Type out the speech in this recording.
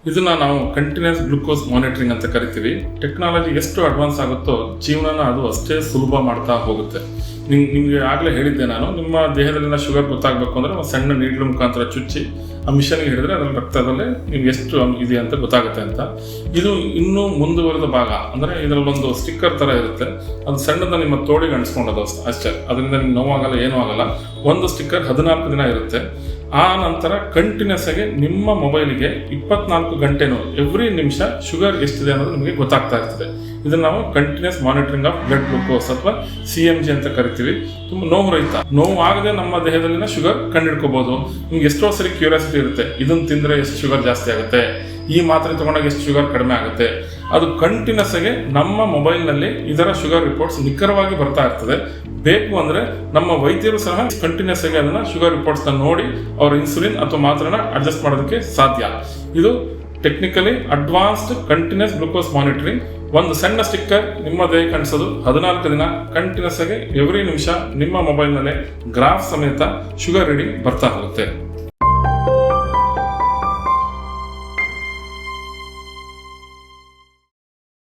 ಇದನ್ನ ನಾವು continuous glucose monitoring ಅಂತ ಕರಿತೀವಿ. ಟೆಕ್ನಾಲಜಿ ಎಷ್ಟು ಅಡ್ವಾನ್ಸ್ ಆಗುತ್ತೋ ಜೀವನನ ಅದು ಅಷ್ಟೇ ಸುಲಭ ಮಾಡ್ತಾ ಹೋಗುತ್ತೆ. ನಿಮಗೆ ಆಗಲೇ ಹೇಳಿದ್ದೆ ನಾನು, ನಿಮ್ಮ ದೇಹದಲ್ಲಿನ ಶುಗರ್ ಗೊತ್ತಾಗಬೇಕು ಅಂದರೆ ಒಂದು ಸಣ್ಣ ನೀಡ್ಲ್ ಮುಖಾಂತರ ಚುಚ್ಚಿ ಆ ಮಿಷನ್ಗೆ ಹಿಡಿದ್ರೆ ಅದರಲ್ಲಿ ರಕ್ತದಲ್ಲೇ ನಿಮ್ಗೆ ಎಷ್ಟು ಇದೆ ಅಂತ ಗೊತ್ತಾಗುತ್ತೆ ಅಂತ. ಇದು ಇನ್ನೂ ಮುಂದುವರೆದ ಭಾಗ, ಅಂದರೆ ಇದರಲ್ಲೊಂದು ಸ್ಟಿಕ್ಕರ್ ಥರ ಇರುತ್ತೆ, ಅದು ಸಣ್ಣದ ನಿಮ್ಮ ತೋಳಿಗೆ ಅಂಟಿಸ್ಕೊಂಡದು ಅಷ್ಟೇ. ಅದರಿಂದ ನಿಮ್ಗೆ ನೋವಾಗಲ್ಲ, ಏನೂ ಆಗಲ್ಲ. ಒಂದು ಸ್ಟಿಕ್ಕರ್ 14 ದಿನ ಇರುತ್ತೆ. ಆ ನಂತರ ಕಂಟಿನ್ಯೂಸ್ ಆಗಿ ನಿಮ್ಮ ಮೊಬೈಲಿಗೆ 24 ಗಂಟೆನೂ ಎವ್ರಿ ನಿಮಿಷ ಶುಗರ್ ಎಷ್ಟಿದೆ ಅನ್ನೋದು ನಿಮಗೆ ಗೊತ್ತಾಗ್ತಾ ಇರ್ತದೆ. ಇದನ್ನು ನಾವು continuous monitoring of blood glucose ಅಥವಾ CMG ಅಂತ ಕರಿತೀವಿ. ತುಂಬ ನೋವು ರಹಿತ, ನೋವು ಆಗದೆ ನಮ್ಮ ದೇಹದಲ್ಲಿನ ಶುಗರ್ ಕಂಡುಹಿಡ್ಕೋಬಹುದು. ನಿಮ್ಗೆ ಎಷ್ಟೋ ಸರಿ ಕ್ಯೂರಿಯಾಸಿಟಿ ಇರುತ್ತೆ, ಇದನ್ನು ತಿಂದರೆ ಎಷ್ಟು ಶುಗರ್ ಜಾಸ್ತಿ ಆಗುತ್ತೆ, ಈ ಮಾತ್ರೆ ತಗೊಂಡಾಗ ಎಷ್ಟು ಶುಗರ್ ಕಡಿಮೆ ಆಗುತ್ತೆ. ಅದು ಕಂಟಿನ್ಯೂಸ್ ಆಗಿ ನಮ್ಮ ಮೊಬೈಲ್ನಲ್ಲಿ ಇದರ ಶುಗರ್ ರಿಪೋರ್ಟ್ಸ್ ನಿಖರವಾಗಿ ಬರ್ತಾ ಇರ್ತದೆ. ಬೇಕು ಅಂದರೆ ನಮ್ಮ ವೈದ್ಯರು ಸಹ ಕಂಟಿನ್ಯೂಸ್ ಆಗಿ ಅದನ್ನು ಶುಗರ್ ರಿಪೋರ್ಟ್ಸ್ನ ನೋಡಿ ಅವರ ಇನ್ಸುಲಿನ್ ಅಥವಾ ಮಾತ್ರನ ಅಡ್ಜಸ್ಟ್ ಮಾಡೋದಕ್ಕೆ ಸಾಧ್ಯ. ಇದು technically advanced continuous glucose monitoring. ಒಂದು ಸಣ್ಣ ಸ್ಟಿಕ್ಕರ್ ನಿಮ್ಮ ದೇಹಕ್ಕೆ ಅಂಟಿಸೋದು, 14 ದಿನ ಕಂಟಿನ್ಯೂಸ್ ಆಗಿ ಎವ್ರಿ ನಿಮಿಷ ನಿಮ್ಮ ಮೊಬೈಲ್ನಲ್ಲೇ ಗ್ರಾಫ್ ಸಮೇತ ಶುಗರ್ ರೀಡಿಂಗ್ ಬರ್ತಾ ಹೋಗುತ್ತೆ.